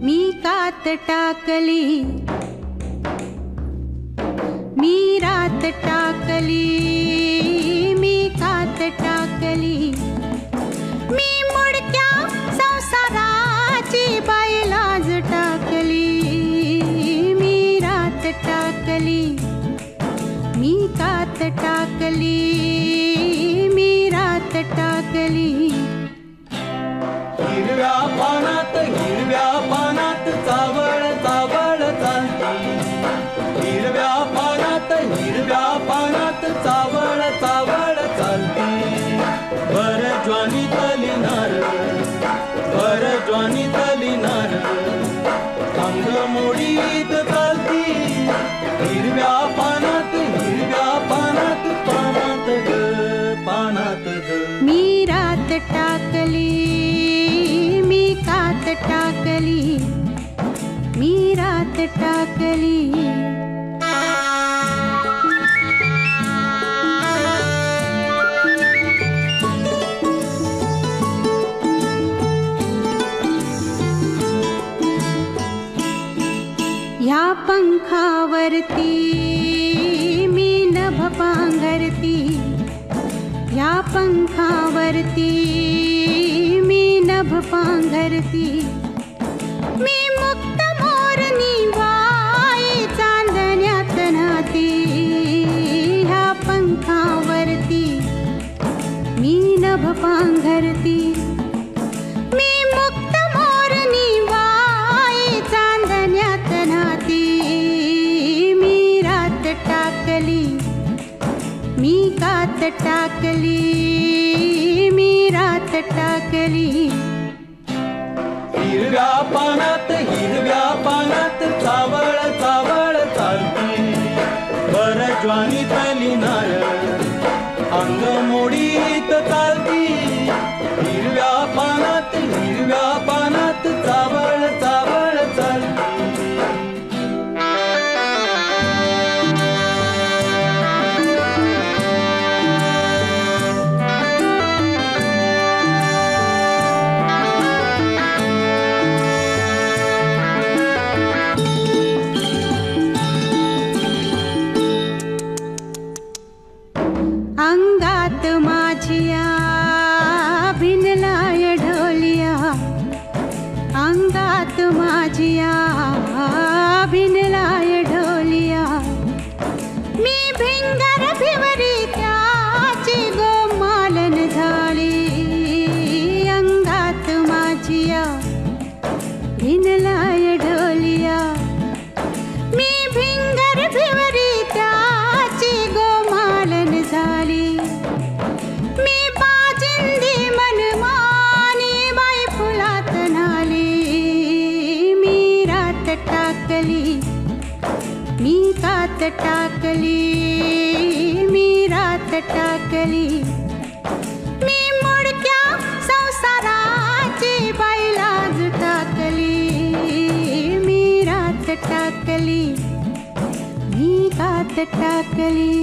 मी कात टाकली, मी रात टाकली, मी कात टाकली, मी मुडक्या संसाराची बाई लाज टाकली, मी रात टाकली, मी कात टाकली, मी रात टाकली. हिरव्या पानात चावळ चावळ चालती, हिरव्या पानात चावळ चावळ चालती. भर ज्वानीतली नार अंग मोडीत चालती. हिरव्या पानात पानात ग. मी रात टाकली, मी कात टाकली, मी रात टाकली. ह्या पंखावरती मी नभ पांघरती, ह्या पंखावरती मी नभ पांघरती. मी मुक्त मोरनी बाई चांदण्यात नाती, ह्या पंखावरती मी नभ पांघरती. मी मुक्त मोरनी बाई चांदण्यात नाती. मी रात टाकली, मी कात टाकली, मी रात टाकली. हिरव्या पानात चावळ चावळ चालती. भर ज्वानीतली नार अंग मोडीत चालती. हिरव्या पानात चावळ चावळ चालती. अंगात माझिया भिनलाय ढोलिया, अंगात माझिया भिनलाय ढोलिया. मी भिंगर भिवरी त्याची गोमालन झाली. अंगात माझिया भिनलाय ढोलिया. मी भिंगर भिवरी त्याची गोमालन झाली. मी बाजिंदी मनमानी बाई फुलात नाली. मी रात टाकली, मी कात टाकली, मी रात टाकली. मी मुडक्या संसाराची बाई लाज टाकली. मी रात टाकली, मी कात टाकली.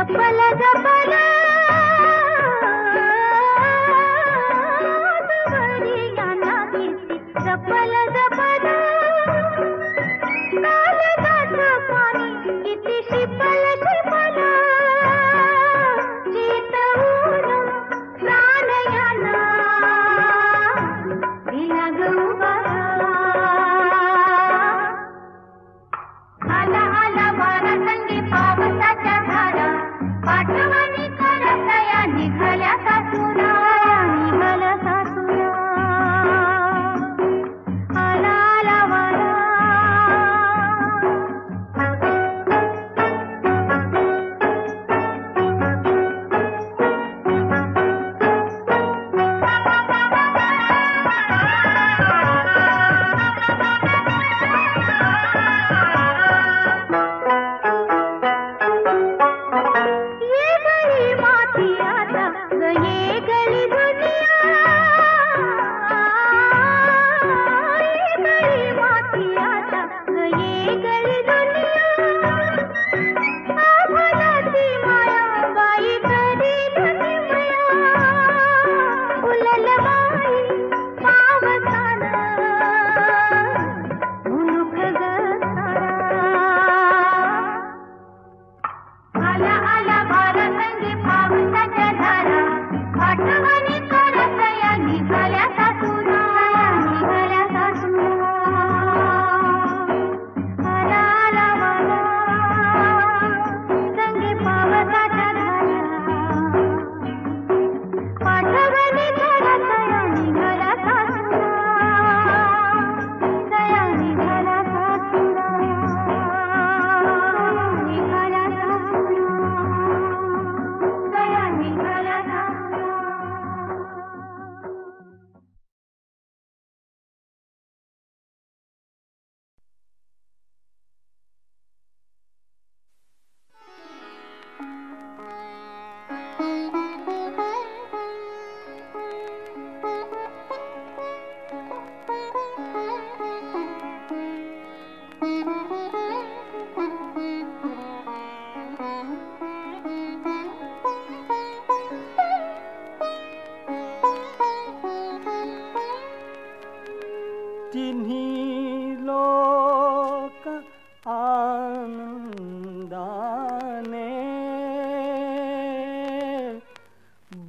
जपल जपल दुवरियांना कीर्ती जपल जपल कालदाचं पाणी किती शिपल शिपल चितवून प्राण याना दिला गौबारा आला आला वारा संगी पावसाच्या धारा पाठवणी करत या निघाल्या सासुरा निघाल्या सासुरा आला आला वारा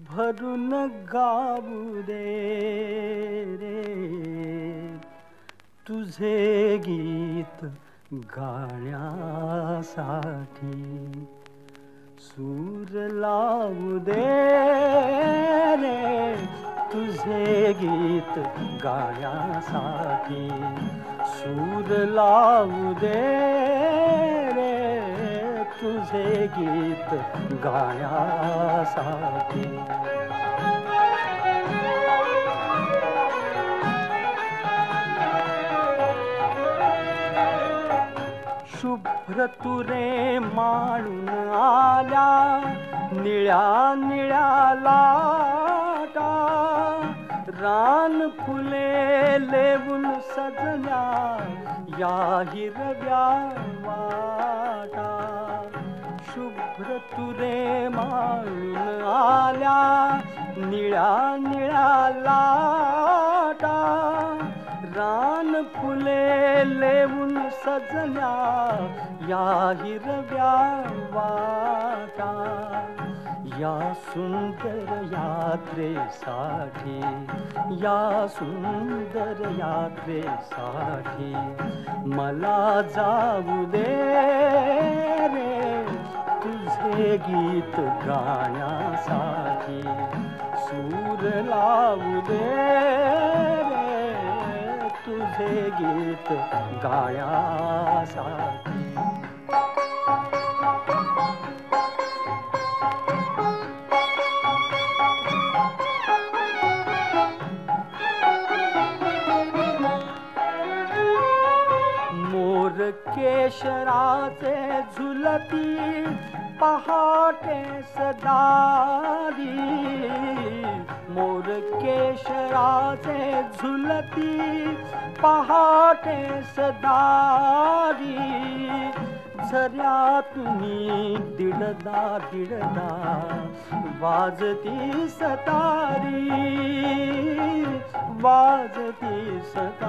भरून गाऊ दे रे तुझे गीत गाण्यासाठी सूर लावू दे रे तुझे गीत गाण्यासाठी सूर लावू दे रे तुझे गीत गाण्यासाठी शुभ्र तुरे माळून आल्या निळ्या निळ्या लाटा रान फुले लेवून सजल्या या हिरव्या वाटा शुभ्र तुरे माळून आल्या निळ्या निळ्या लाटा रान फुले लेवून सजल्या या हिरव्या वाटा या सुंदर यात्रेसाठी या सुंदर यात्रेसाठी मला जाऊ दे रे तुझे गीत गाण्यासाठी सूर लावू दे रे तुझे गीत गाण्यासाठी मोर केशराचे झुलती पहाटे सदारी मोर केशराचे झुलती पहाटे सदारी झऱ्यातून दिडदा दिडदा वाजती सतारी, वाजती सतारी.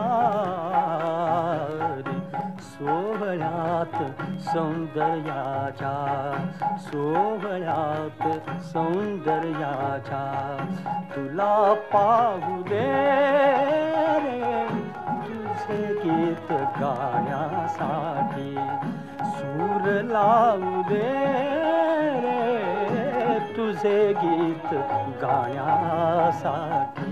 सोहळ्यात सौंदर्याच्या, सोहळ्यात सौंदर्याच्या तुला पाहू दे रे तुझे गीत गाण्यासाठी. सूर लावू दे रे तुझे गीत गाण्यासाठी.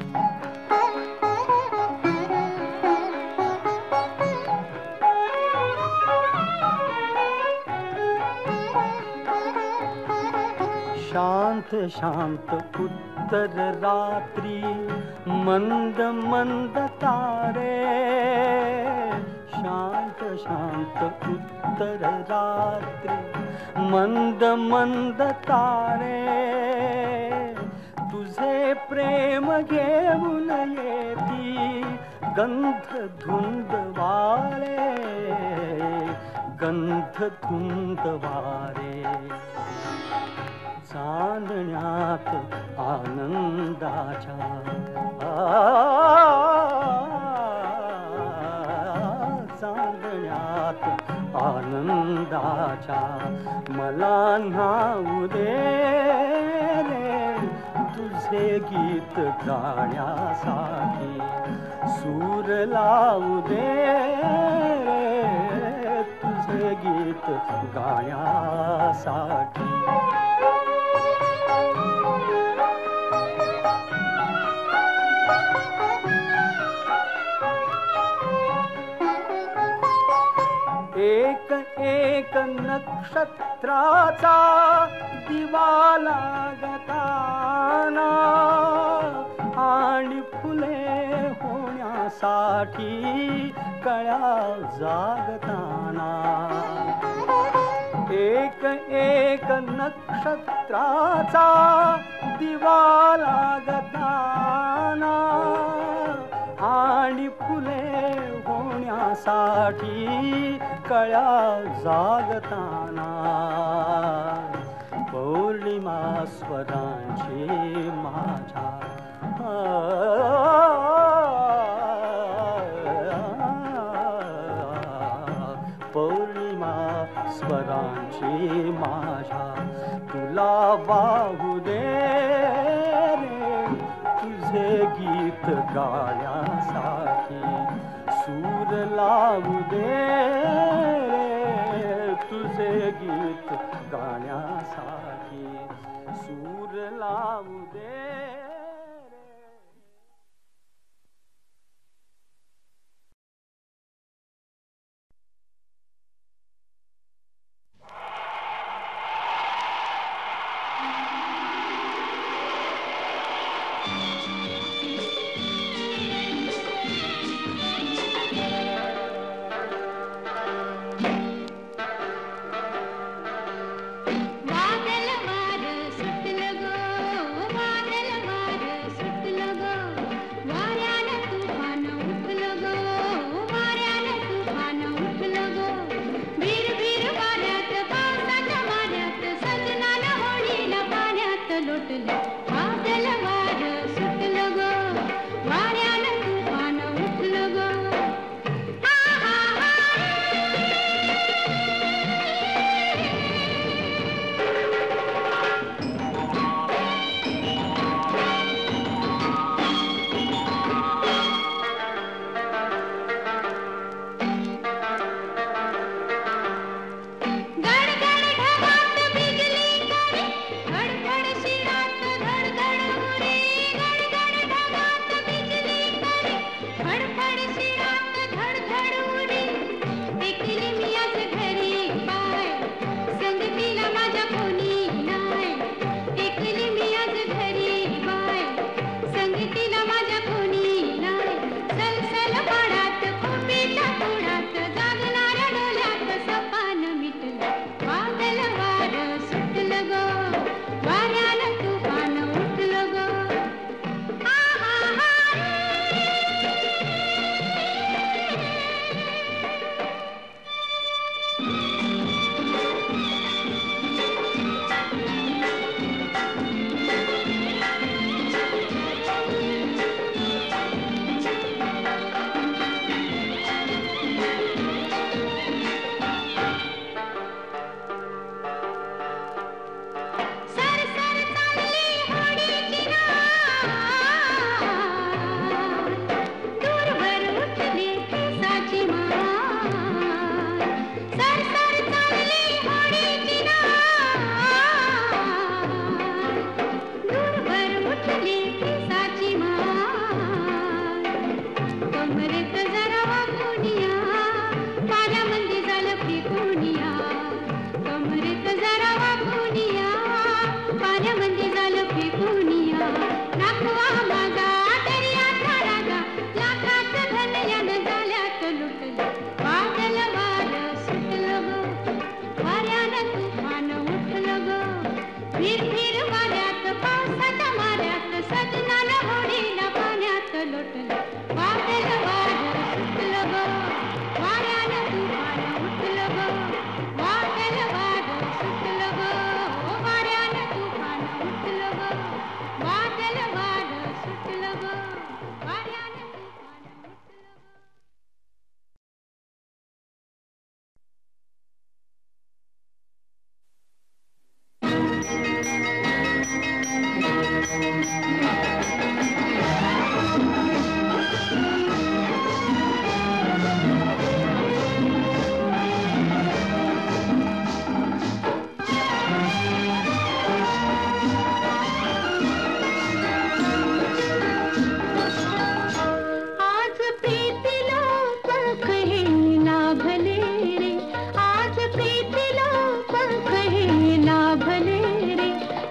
शांत शांत उत्तर रात्री मंद मंद तारे, शांत शांत उत्तर रात्री मंद मंद तारे. तुझे प्रेम घेऊन येती गंध धुंद वारे, गंध धुंद वारे. चांदण्यात आनंदाच्या, चांदण्यात आनंदाच्या मला न्हाऊ दे रे तुझे गीत गाण्यासाठी. सूर लावू दे रे तुझे गीत गाण्यासाठी. एक एक नक्षत्राचा दिवा लागताना आणि फुले होण्यासाठी कळ्या जागताना. एक एक नक्षत्राचा दिवा लागताना आणि फुले होण्यासाठी कळ्या जागताना. पौर्णिमा स्वरांची माझ्या, पौर्णिमा स्वरांची माझ्या तुला वाहू दे रे तुझे गीत गाण्यासाठी. सूर लावू दे रे तुझे गीत गाण्यासाठी. सूर लावू दे.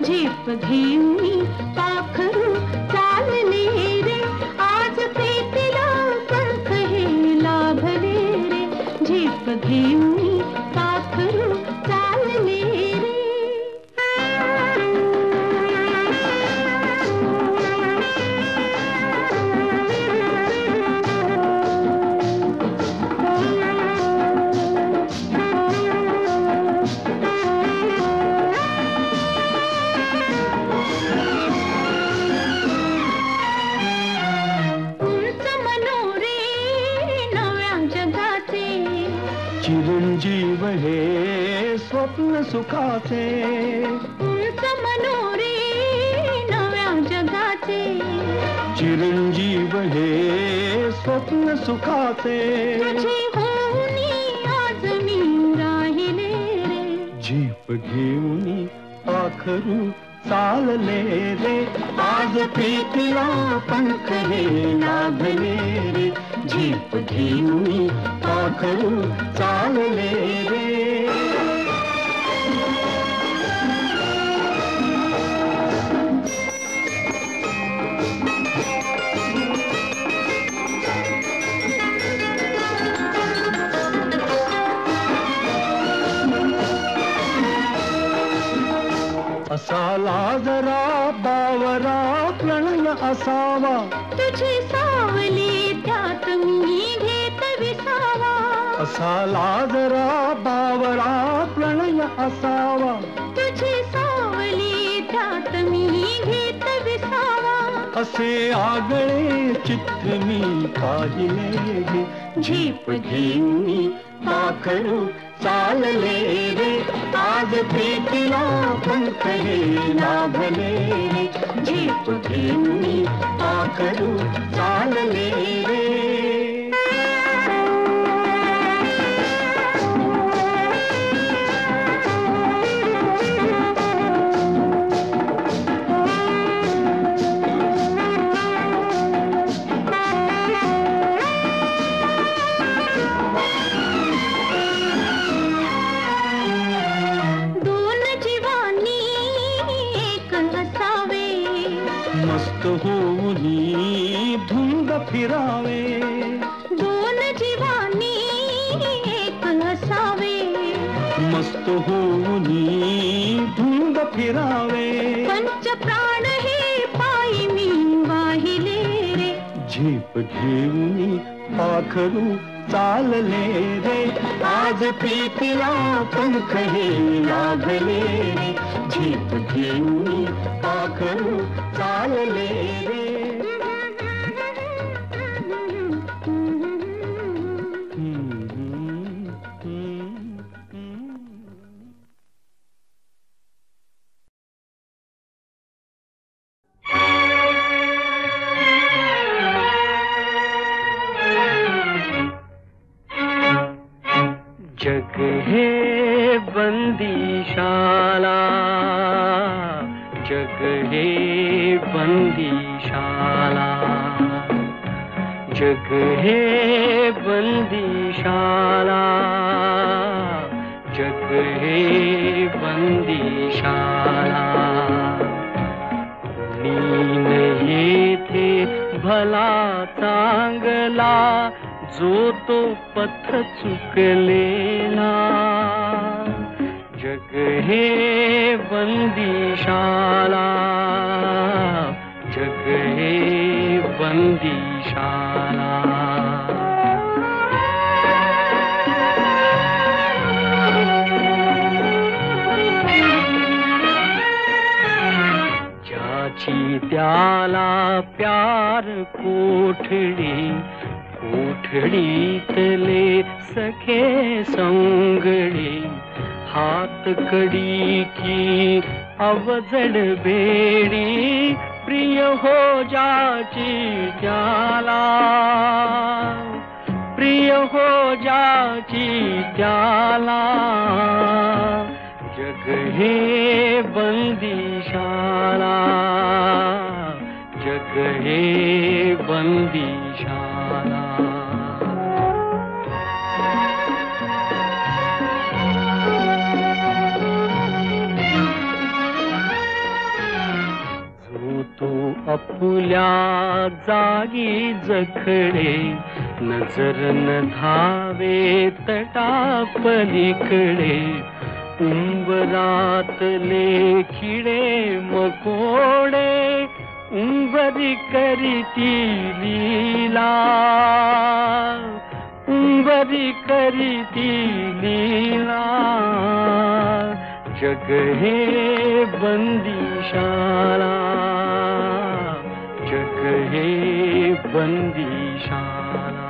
झेप घेऊनी पाखरू चालले रे, आज प्रीतीला पंख हे लाभले रे, झेप घेऊनी पाखरू चालले रे. चिरंजीव हे स्वप्न सुखाचे, उंच मनोरे नव्या जगाचे, चिरंजीव हे स्वप्न सुखाचे, तुझे होऊनी आज मी राहिले रे, झेप घेऊनी पाखरू चालले रे, आज प्रीतीला पंख हे लाभले रे, झेप घेऊनी पाखरू चालले रे. असाला जरा बावरा प्रणय असावा, तुझी सावली त्यात मी घेत विसावा, असाला जरा बावरा प्रणय असावा, तुझी सावली त्यात मी घेत विसावा, असे आगळे चित्र मी पाहिले गे, झेप घेऊनी पाखरू चालले रे, आज प्रीतीला पंख हे लाभले रे, झेप घेऊनी पाखरू चालले रे. मस्त होऊनी धुंद फिरावे, दोन जीवानी एक असावे, मस्त होऊनी धुंद फिरावे, पंच प्राण हे पायी मी वाहिले रे, झेप घेऊनी पाखरू चालले रे, आज प्रीतीला पंख हे लाभले रे, झेप घेऊनी पाखरू चालले रे. जग है बंदीशाला, जग है बंदीशाला, जग है बंदीशाला, जग है बंदीशाला. कोणी नाही थे भला चांगला, जो तो पथ चुकलेला, जग हे बंदीशाला, जग हे बंदीशाला. ज्याची त्याला प्यार कोठडी, कोठडीतले सखे संगडे, हात कडी की अवजड बेडी, प्रिय हो जाची त्याला, प्रिय हो जाची त्याला, जग हे बंदीशाला, जग हे बंदीशाला. तू आपल्या जागी जखडे, नजर न धावे तटा पलीकडे. उंबरातले किडे मकोडे उंबरी करीती लीला, उंबरी करीती लीला. जग हे बंदीशाला, जग हे बंदीशाला.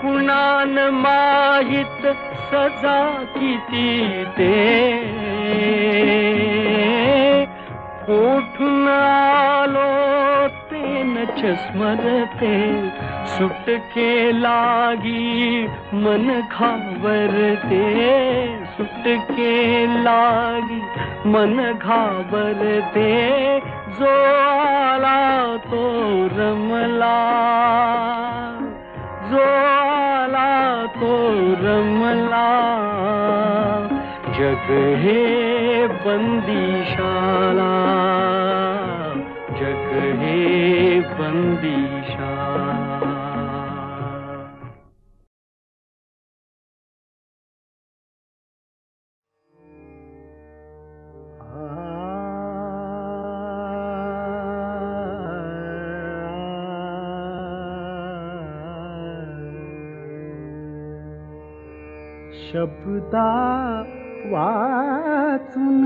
कुणान माहित सजा किती ते, कोठून आलो ते नच स्मरते. सुटके लागी मन घाबरते, सुटके लागी मन घाबरते. जो आला तो रमला, जो आला तो रमला. जग हे बंदीशाला, जग हे बंदीशाला. शब्दा वाचून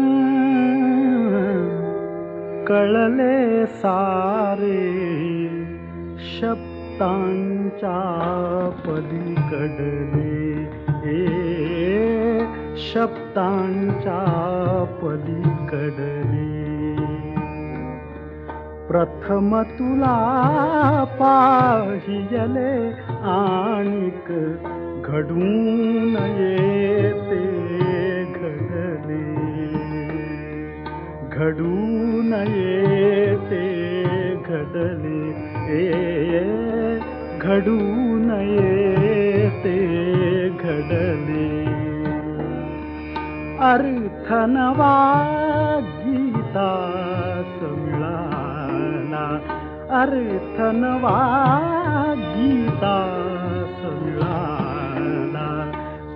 कळले सारे, शब्दांच्या पलीकडले. शब्दांच्या पलीकडले. प्रथम तुला पाहियले आणिक घडून येते घडले, घडून येते घडले. घडून येते घडले. अर्थ नवा गीतास मिळाला, अर्थ नवा गीतास मिळाला.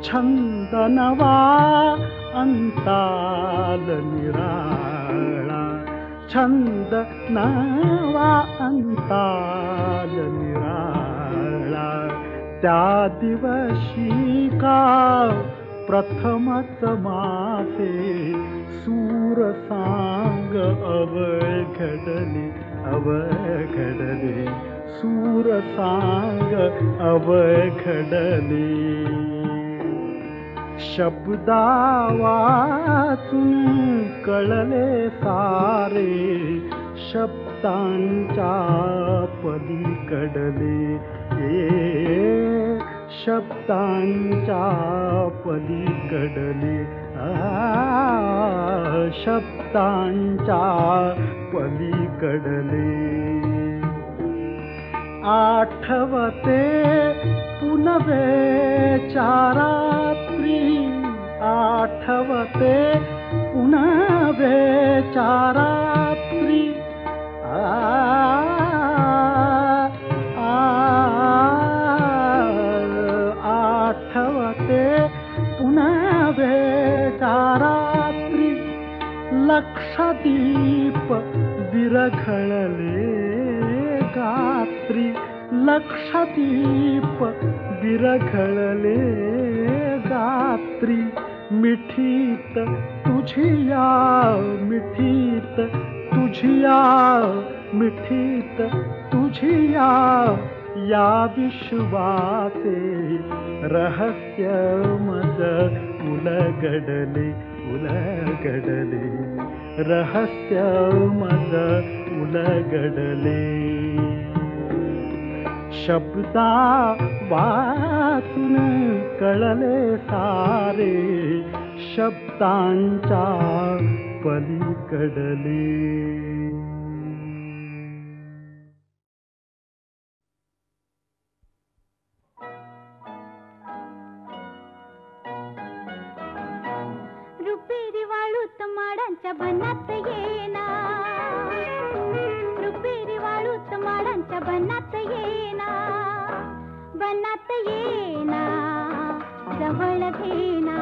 छंद नवा अंताल निराळा, छंद नवा अंताल निराळा. त्या दिवशी का प्रथमच मासे सूर सांग अवघडले, अवघडले. सूर सांग अवघडले. शब्दा वाचून कळले सारे, शब्दांच्या पलीकडले. शब्दांच्या पलीकडले. शब्दांच्या पलीकडले. आठवते पुनवे चारात्री, आठवते पुनवे चारात्री. आठवते पुनवे चारात्री. लक्षदीप विरघळले गात्री, लक्षदीप विरघळले गात्री. मिठीत तुझिया, मिठीत तुझिया, मिठीत तुझिया. या विश्वाचे रहस्य मज उलगडले, उलगडले. रहस्य मज उलगडले. शब्दा वाचून कळले सारे, शब्दांच्या पलीकडले. घेना,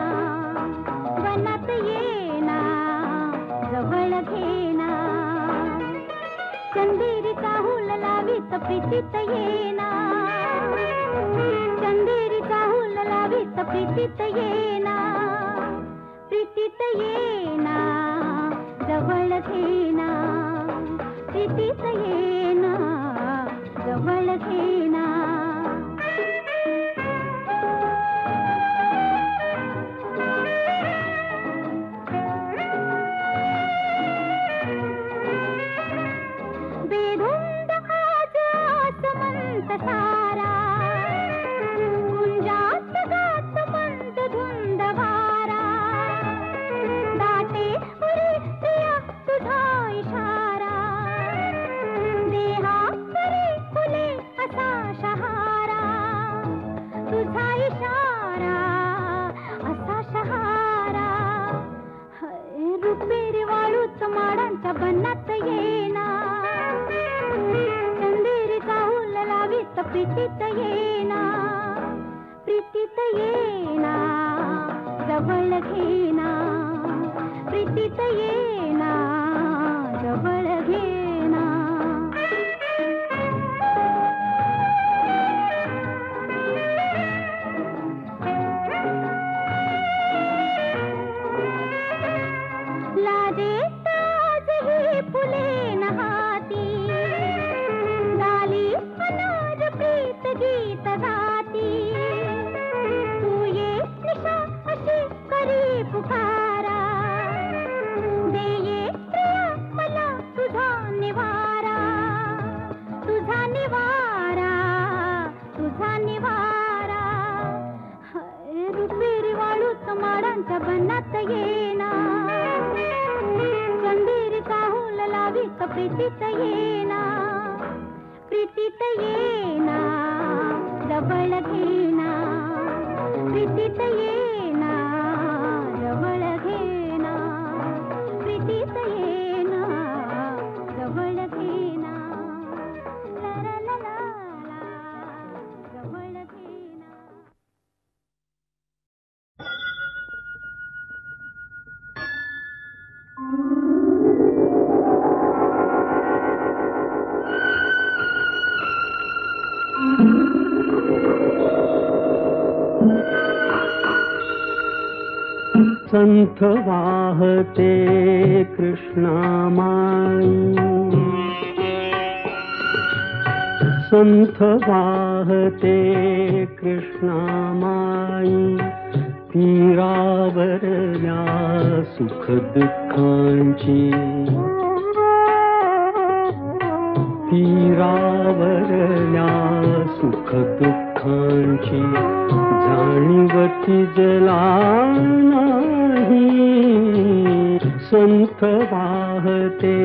वनात येना, जवळ घेना, चंदेरीचा हुल लावीत प्रीतीत येना, चंदेरीचा हुल लावीत प्रीतीत येना, प्रीतीत येना, जवळ घेना, प्रीतीत येना, जवळ घेना. बेधुंद आज आसमंत सारा, कुंजात गात मंद धुंद वारा, दाटे उरी प्रिया तुझा इशारा, देहा परी फुले असा शहारा, तुझा इशारा असा शहारा. रुपेरी वाळूच माडांच्या बनात येना, चंदेरीचा हुल लावीत प्रीतीत येना, प्रीतीत येना, जवळ घेना, प्रीतीत येना, जवळ घेना. लाजेत आजही फुले नहाती, गाली अनाज प्रीत गीत गाती, तू ये निशा अशी करी पुकारा, दे ये प्रिया मला तुझा निवारा, तुझा निवारा, तुझा निवारा. रुपेरी वाळूच माडांच्या बनात येना, चंदेरीचा हुल लावीत प्रीतीत येना, प्रीतीत येना, जवळ घेना, प्रीतीत येना, जवळ घेना, प्रीतीत येना, जवळ घेना, ला ला ला ला ला, जवळ घेना. संथ वाहते कृष्णामाई, संथ वाहते कृष्णामाई, तीरावरल्या सुख दुःखांची, तीरावरल्या सुख दुःखांची जाणीवती जला नाही. संथ वाहते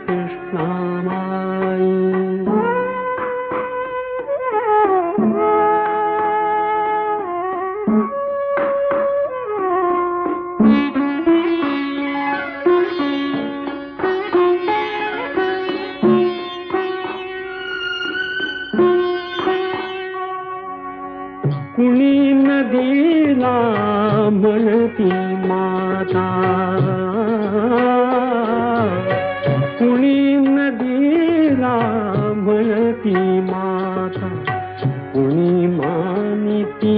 कृष्णामाई. कुणी नदीला म्हणती माता, कुणी नदीला म्हणती माता, कुणी मानिती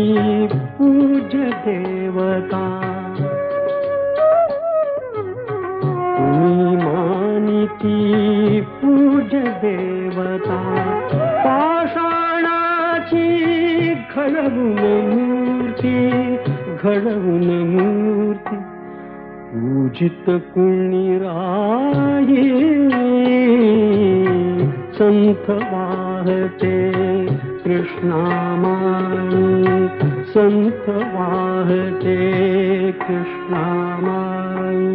पूज देवता, कुणी मानिती पूज देवता. पाषाणाची घडवून मूर्ती, घडवून मूर्ती पूजित कुणी राही. संथ वाहते कृष्णामाई, संथ वाहते कृष्णामाई.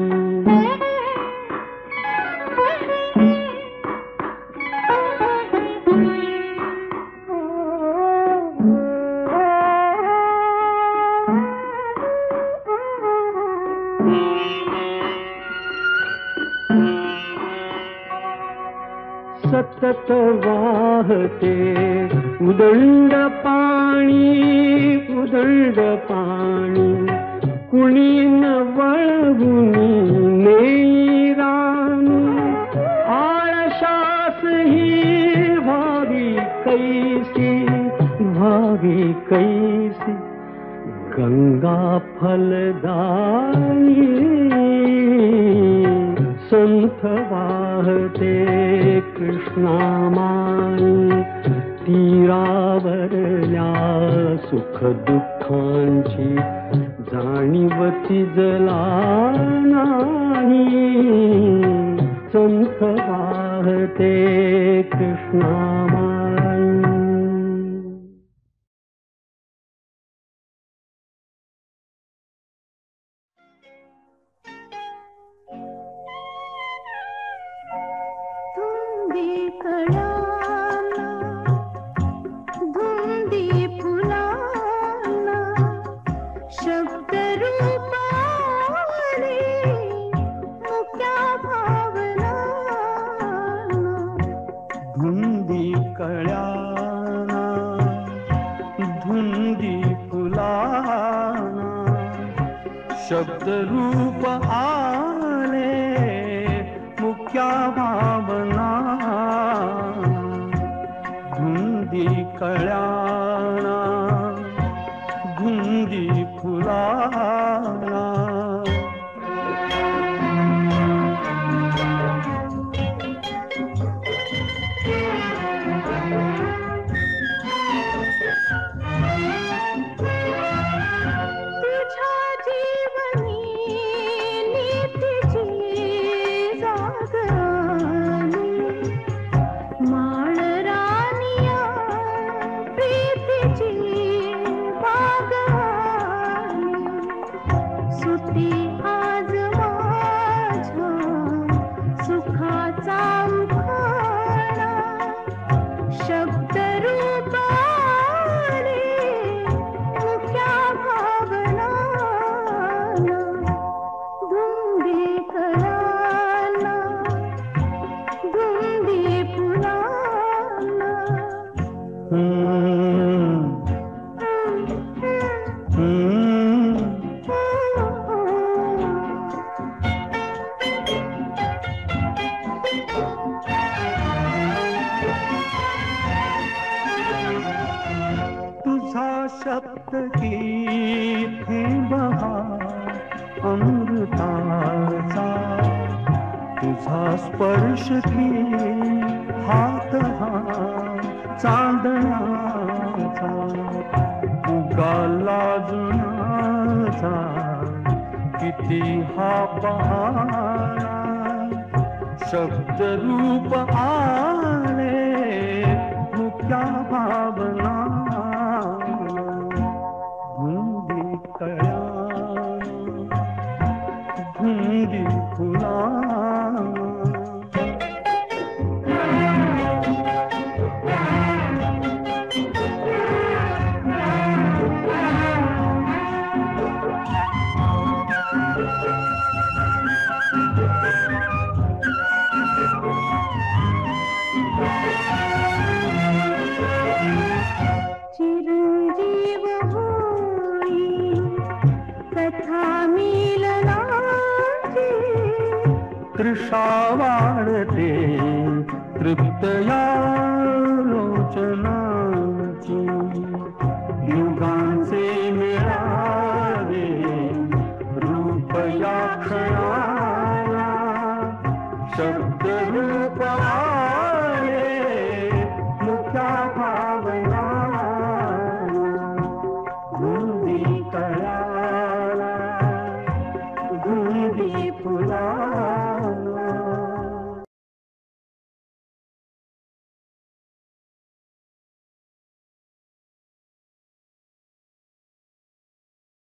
सतत वाहते उदंड पाणी कुणी न वळवुनी नेरानी आळशास ही भावी कैसी गंगा फलदायी संथ वाहते कृष्णामाई तीरावरल्या सुख दुःखांची जाणीव तिजला नाही संथ वाहते कृष्णामाई. शब्द रूप आले मुक्या भावना धुंदी कळ्याना धुंदी फुलाना. स्पर्श की हात हा चांदण्याचा उगाला जुनाचा किती हा पहारा शब्द रूप आले मुक्या भावना धुंदी कळ्याना धुंदी फुला. तृषा वाढते तृप्तया लोचनाची युगांचे मिळावे रूप या क्षणाला शब्द